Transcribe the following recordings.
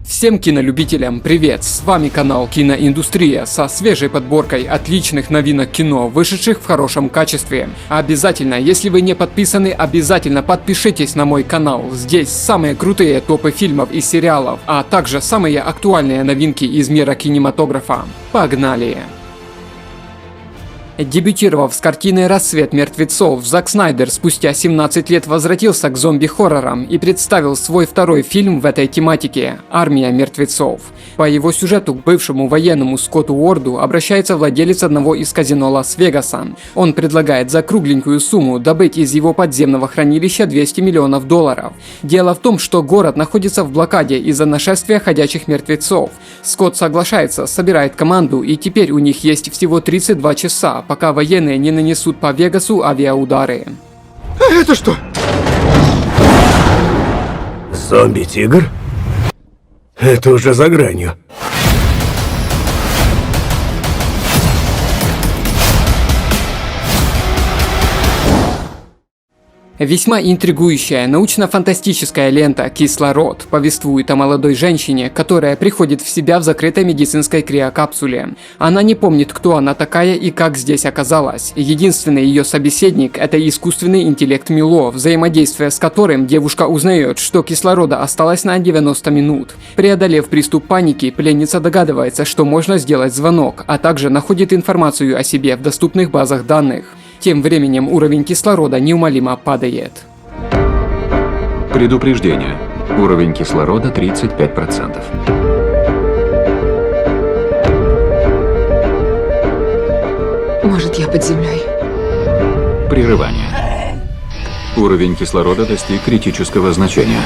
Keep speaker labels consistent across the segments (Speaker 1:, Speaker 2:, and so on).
Speaker 1: Всем кинолюбителям привет! С вами канал Киноиндустрия со свежей подборкой отличных новинок кино, вышедших в хорошем качестве. Обязательно, если вы не подписаны, обязательно подпишитесь на мой канал. Здесь самые крутые топы фильмов и сериалов, а также самые актуальные новинки из мира кинематографа. Погнали! Дебютировав с картиной «Рассвет мертвецов», Зак Снайдер спустя 17 лет возвратился к зомби-хоррорам и представил свой второй фильм в этой тематике «Армия мертвецов». По его сюжету к бывшему военному Скотту Уорду обращается владелец одного из казино Лас-Вегаса. Он предлагает за кругленькую сумму добыть из его подземного хранилища $200 миллионов. Дело в том, что город находится в блокаде из-за нашествия ходячих мертвецов. Скотт соглашается, собирает команду, и теперь у них есть всего 32 часа, пока военные не нанесут по Вегасу авиаудары.
Speaker 2: Это что?
Speaker 3: Зомби-тигр? Это уже за гранью.
Speaker 1: Весьма интригующая научно-фантастическая лента «Кислород» повествует о молодой женщине, которая приходит в себя в закрытой медицинской криокапсуле. Она не помнит, кто она такая и как здесь оказалась. Единственный ее собеседник – это искусственный интеллект Мило, взаимодействуя с которым девушка узнает, что кислорода осталось на 90 минут. Преодолев приступ паники, пленница догадывается, что можно сделать звонок, а также находит информацию о себе в доступных базах данных. Тем временем уровень кислорода неумолимо падает.
Speaker 4: Предупреждение. Уровень кислорода 35%.
Speaker 5: Может, я под землей?
Speaker 4: Прерывание. Уровень кислорода достиг критического значения.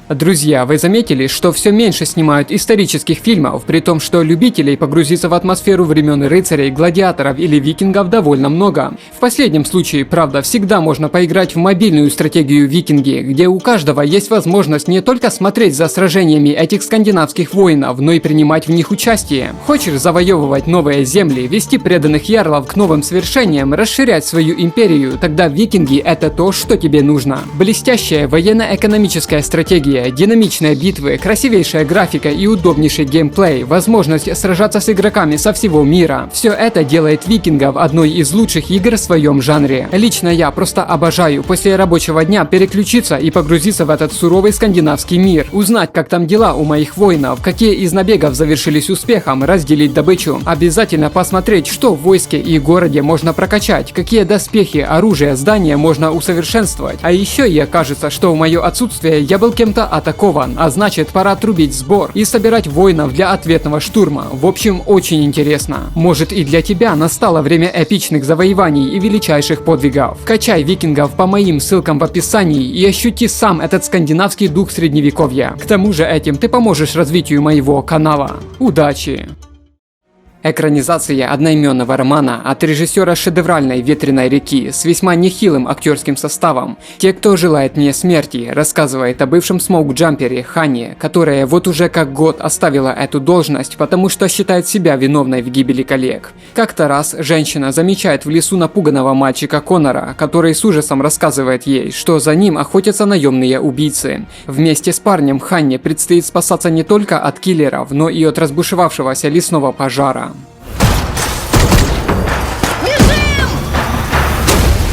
Speaker 1: Друзья, вы заметили, что все меньше снимают исторических фильмов, при том, что любителей погрузиться в атмосферу времен рыцарей, гладиаторов или викингов довольно много. В последнем случае, правда, всегда можно поиграть в мобильную стратегию «Викинги», где у каждого есть возможность не только смотреть за сражениями этих скандинавских воинов, но и принимать в них участие. Хочешь завоевывать новые земли, вести преданных ярлов к новым свершениям, расширять свою империю, тогда «Викинги» — это то, что тебе нужно. Блестящая военно-экономическая стратегия, динамичные битвы, красивейшая графика и удобнейший геймплей, возможность сражаться с игроками со всего мира. Все это делает «Викингов» одной из лучших игр в своем жанре. Лично я просто обожаю после рабочего дня переключиться и погрузиться в этот суровый скандинавский мир, узнать, как там дела у моих воинов, какие из набегов завершились успехом, разделить добычу. Обязательно посмотреть, что в войске и городе можно прокачать, какие доспехи, оружие, здания можно усовершенствовать. А еще ей кажется, что в мое отсутствие я был кем-то атакован, а значит, пора трубить сбор и собирать воинов для ответного штурма. В общем, очень интересно. Может, и для тебя настало время эпичных завоеваний и величайших подвигов. Качай «Викингов» по моим ссылкам в описании и ощути сам этот скандинавский дух средневековья. К тому же этим ты поможешь развитию моего канала. Удачи! Экранизация одноименного романа от режиссера шедевральной «Ветреной реки» с весьма нехилым актерским составом. «Те, кто желает мне смерти», рассказывает о бывшем смоук-джампере Ханне, которая вот уже как год оставила эту должность, потому что считает себя виновной в гибели коллег. Как-то раз женщина замечает в лесу напуганного мальчика Конора, который с ужасом рассказывает ей, что за ним охотятся наемные убийцы. Вместе с парнем Ханне предстоит спасаться не только от киллеров, но и от разбушевавшегося лесного пожара.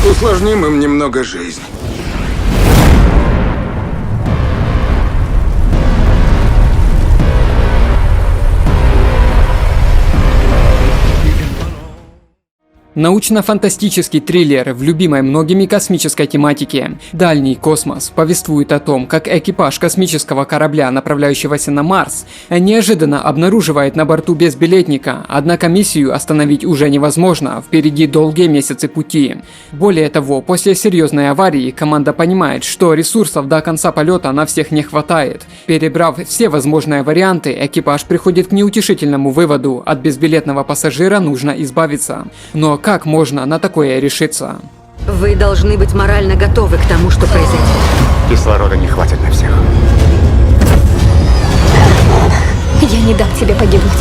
Speaker 2: Усложним им немного жизнь.
Speaker 1: Научно-фантастический триллер в любимой многими космической тематике «Дальний космос» повествует о том, как экипаж космического корабля, направляющегося на Марс, неожиданно обнаруживает на борту безбилетника, однако миссию остановить уже невозможно, впереди долгие месяцы пути. Более того, после серьезной аварии команда понимает, что ресурсов до конца полета на всех не хватает. Перебрав все возможные варианты, экипаж приходит к неутешительному выводу: от безбилетного пассажира нужно избавиться. Но как можно на такое решиться?
Speaker 5: Вы должны быть морально готовы к тому, что произойдет.
Speaker 2: Кислорода не хватит на всех.
Speaker 6: Я не дам тебе погибнуть.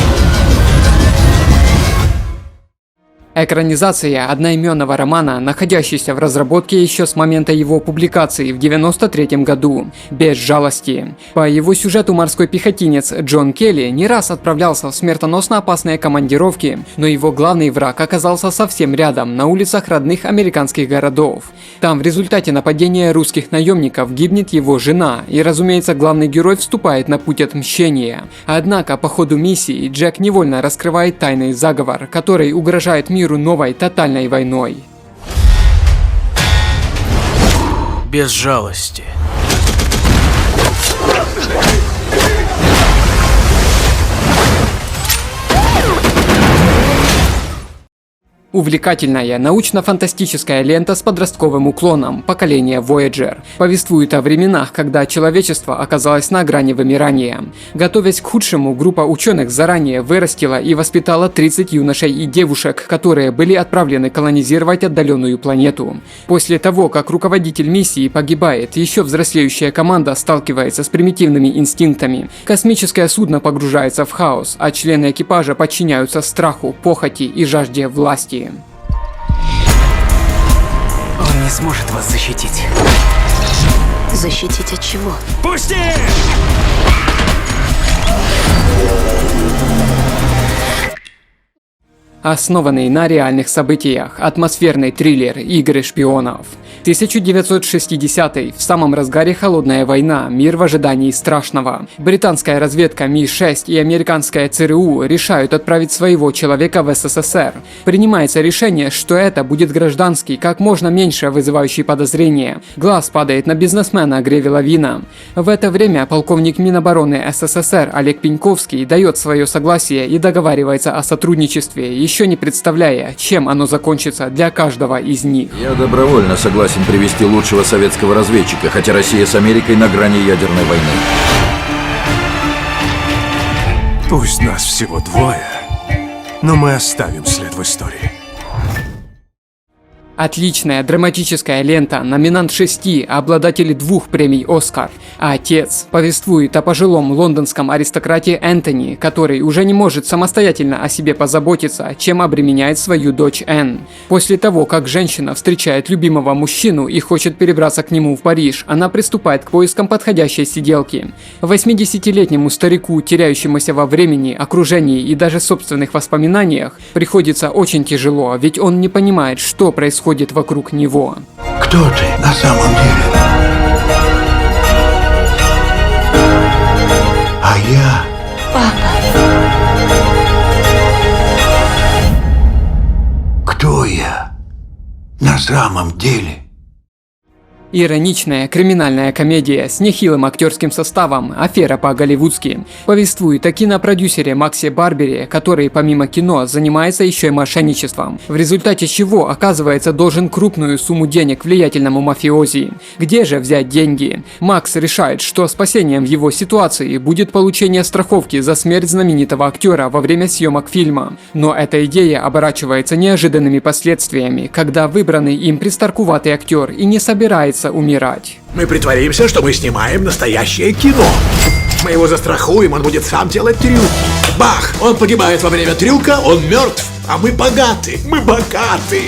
Speaker 1: Экранизация одноименного романа, находящийся в разработке еще с момента его публикации в 1993 году, «Без жалости». По его сюжету морской пехотинец Джон Келли не раз отправлялся в смертоносно опасные командировки, но его главный враг оказался совсем рядом, на улицах родных американских городов. Там в результате нападения русских наемников гибнет его жена, и, разумеется, главный герой вступает на путь отмщения. Однако по ходу миссии Джек невольно раскрывает тайный заговор, который угрожает миру новой тотальной войной.
Speaker 6: Без жалости.
Speaker 1: Увлекательная научно-фантастическая лента с подростковым уклоном «Поколение Voyager» повествует о временах, когда человечество оказалось на грани вымирания. Готовясь к худшему, группа ученых заранее вырастила и воспитала 30 юношей и девушек, которые были отправлены колонизировать отдаленную планету. После того, как руководитель миссии погибает, еще взрослеющая команда сталкивается с примитивными инстинктами. Космическое судно погружается в хаос, а члены экипажа подчиняются страху, похоти и жажде власти.
Speaker 6: Он не сможет вас защитить.
Speaker 5: Защитить от чего?
Speaker 6: Пусти!
Speaker 1: Основанный на реальных событиях, атмосферный триллер «Игры шпионов». 1960-й, в самом разгаре холодная война, мир в ожидании страшного. Британская разведка Ми-6 и американская ЦРУ решают отправить своего человека в СССР. Принимается решение, что это будет гражданский, как можно меньше вызывающий подозрения. Глаз падает на бизнесмена Греви Лавина. В это время полковник Минобороны СССР Олег Пеньковский дает свое согласие и договаривается о сотрудничестве, еще не представляя, чем оно закончится для каждого из них.
Speaker 7: Я добровольно согласен привести лучшего советского разведчика, хотя Россия с Америкой на грани ядерной войны.
Speaker 3: Пусть нас всего двое, но мы оставим след в истории.
Speaker 1: Отличная драматическая лента, номинант 6, обладатель 2 премий «Оскар». «Отец» повествует о пожилом лондонском аристократе Энтони, который уже не может самостоятельно о себе позаботиться, чем обременяет свою дочь Энн. После того, как женщина встречает любимого мужчину и хочет перебраться к нему в Париж, она приступает к поискам подходящей сиделки. 80-летнему старику, теряющемуся во времени, окружении и даже собственных воспоминаниях, приходится очень тяжело, ведь он не понимает, что происходит вокруг него.
Speaker 8: Кто ты на самом деле? А я... Кто я на самом деле?
Speaker 1: Ироничная криминальная комедия с нехилым актерским составом «Афера по-голливудски» повествует о кинопродюсере Максе Барбере, который помимо кино занимается еще и мошенничеством, в результате чего оказывается должен крупную сумму денег влиятельному мафиози. Где же взять деньги? Макс решает, что спасением в его ситуации будет получение страховки за смерть знаменитого актера во время съемок фильма. Но эта идея оборачивается неожиданными последствиями, когда выбранный им пристаркуватый актер и не собирается умирать.
Speaker 8: Мы притворимся, что мы снимаем настоящее кино. Мы его застрахуем, он будет сам делать трюк. Бах! Он погибает во время трюка, он мертв, а мы богаты. Мы богаты.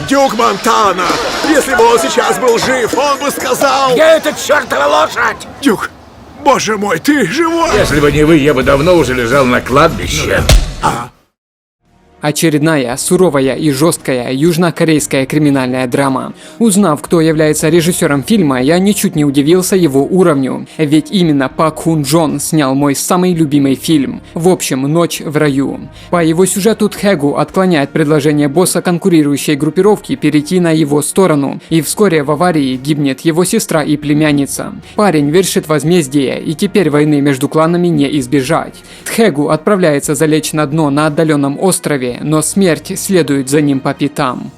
Speaker 8: Дюк Монтана! Если бы он сейчас был жив, он бы сказал...
Speaker 3: Я эта чертова лошадь!
Speaker 8: Дюк, боже мой, ты живой?
Speaker 3: Если бы не вы, я бы давно уже лежал на кладбище.
Speaker 1: Очередная суровая и жесткая южнокорейская криминальная драма. Узнав, кто является режиссером фильма, я ничуть не удивился его уровню, ведь именно Пак Хун Джон снял мой самый любимый фильм, в общем, «Ночь в раю». По его сюжету Тхэгу отклоняет предложение босса конкурирующей группировки перейти на его сторону, и вскоре в аварии гибнет его сестра и племянница. Парень вершит возмездие, и теперь войны между кланами не избежать. Тхэгу отправляется залечь на дно на отдаленном острове, но смерть следует за ним по пятам.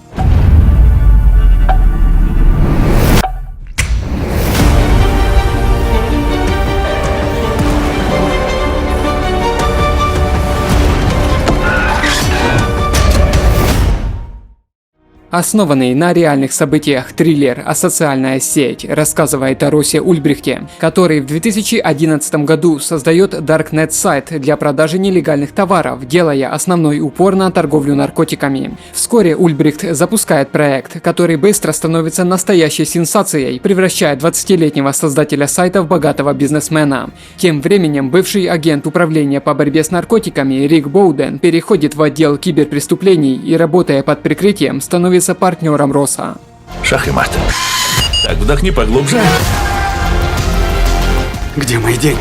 Speaker 1: Основанный на реальных событиях триллер «Асоциальная сеть» рассказывает о Россе Ульбрихте, который в 2011 году создает Darknet сайт для продажи нелегальных товаров, делая основной упор на торговлю наркотиками. Вскоре Ульбрихт запускает проект, который быстро становится настоящей сенсацией, превращая 20-летнего создателя сайта в богатого бизнесмена. Тем временем бывший агент управления по борьбе с наркотиками Рик Боуден переходит в отдел киберпреступлений и, работая под прикрытием, становится партнером Росса.
Speaker 3: Шах и мат. Так, вдохни поглубже.
Speaker 2: Где мои деньги?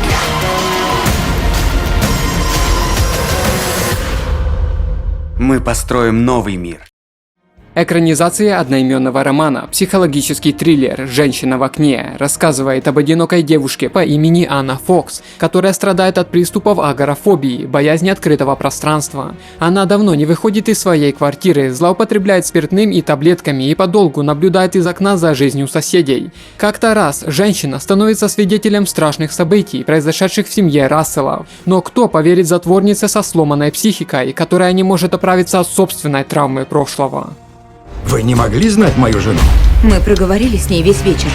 Speaker 9: Мы построим новый мир.
Speaker 1: Экранизация одноименного романа, психологический триллер «Женщина в окне» рассказывает об одинокой девушке по имени Анна Фокс, которая страдает от приступов агорафобии, боязни открытого пространства. Она давно не выходит из своей квартиры, злоупотребляет спиртным и таблетками и подолгу наблюдает из окна за жизнью соседей. Как-то раз женщина становится свидетелем страшных событий, произошедших в семье Расселов. Но кто поверит затворнице со сломанной психикой, которая не может оправиться от собственной травмы прошлого?
Speaker 2: Вы не могли знать мою жену?
Speaker 5: Мы проговорили с ней весь вечер.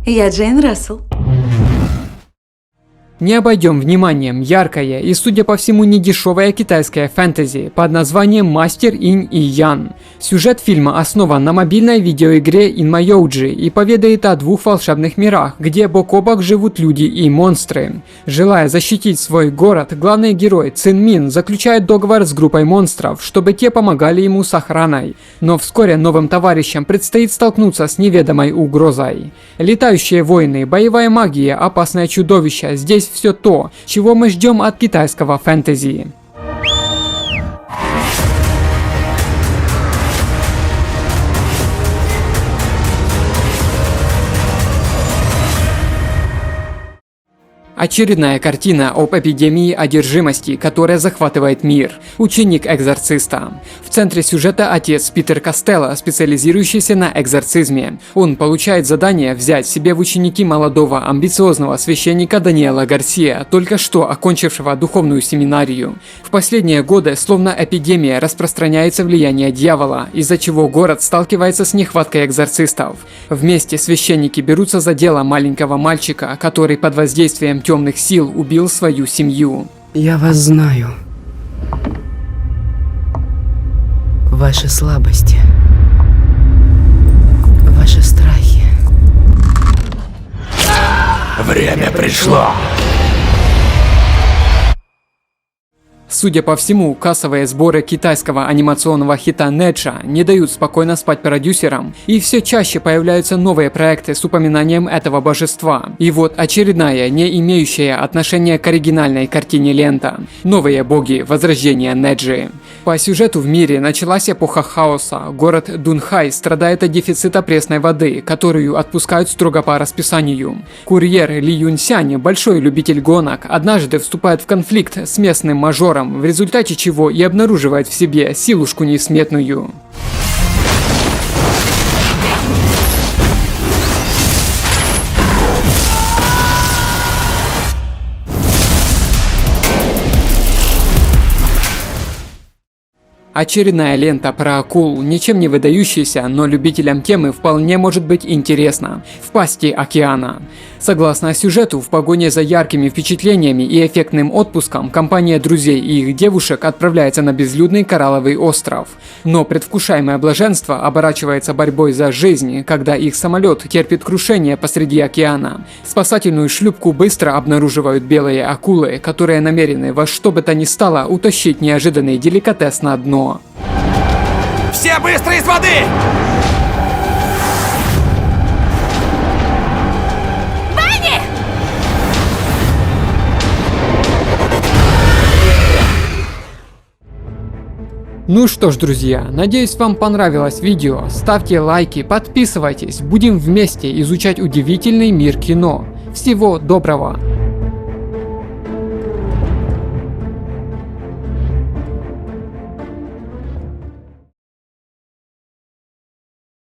Speaker 5: Я Джейн Рассел.
Speaker 1: Не обойдем вниманием яркое и, судя по всему, недешевое китайское фэнтези под названием «Мастер Инь и Ян». Сюжет фильма основан на мобильной видеоигре Инмайоуджи и поведает о двух волшебных мирах, где бок о бок живут люди и монстры. Желая защитить свой город, главный герой Цин Мин заключает договор с группой монстров, чтобы те помогали ему с охраной. Но вскоре новым товарищам предстоит столкнуться с неведомой угрозой. Летающие войны, боевая магия, опасное чудовище – здесь все то, чего мы ждем от китайского фэнтези. Очередная картина об эпидемии одержимости, которая захватывает мир. Ученик экзорциста. В центре сюжета отец Питер Костелло, специализирующийся на экзорцизме. Он получает задание взять себе в ученики молодого амбициозного священника Даниэла Гарсия, только что окончившего духовную семинарию. В последние годы, словно эпидемия, распространяется влияние дьявола, из-за чего город сталкивается с нехваткой экзорцистов. Вместе священники берутся за дело маленького мальчика, который под воздействием темных сил убил свою семью.
Speaker 6: Я вас знаю. Ваши слабости. Ваши страхи.
Speaker 3: Время пришло.
Speaker 1: Судя по всему, кассовые сборы китайского анимационного хита Неджа не дают спокойно спать продюсерам, и все чаще появляются новые проекты с упоминанием этого божества. И вот очередная, не имеющая отношения к оригинальной картине лента. Новые боги возрождения Неджи. По сюжету в мире началась эпоха хаоса. Город Дунхай страдает от дефицита пресной воды, которую отпускают строго по расписанию. Курьер Ли Юньсянь, большой любитель гонок, однажды вступает в конфликт с местным мажором, в результате чего и обнаруживает в себе силушку несметную. Очередная лента про акул, ничем не выдающаяся, но любителям темы вполне может быть интересна. В пасти океана. Согласно сюжету, в погоне за яркими впечатлениями и эффектным отпуском, компания друзей и их девушек отправляется на безлюдный коралловый остров. Но предвкушаемое блаженство оборачивается борьбой за жизнь, когда их самолет терпит крушение посреди океана. Спасательную шлюпку быстро обнаруживают белые акулы, которые намерены во что бы то ни стало утащить неожиданный деликатес на дно.
Speaker 6: Все быстро из воды!
Speaker 1: Ну что ж, друзья, надеюсь, вам понравилось видео. Ставьте лайки, подписывайтесь, будем вместе изучать удивительный мир кино. Всего доброго!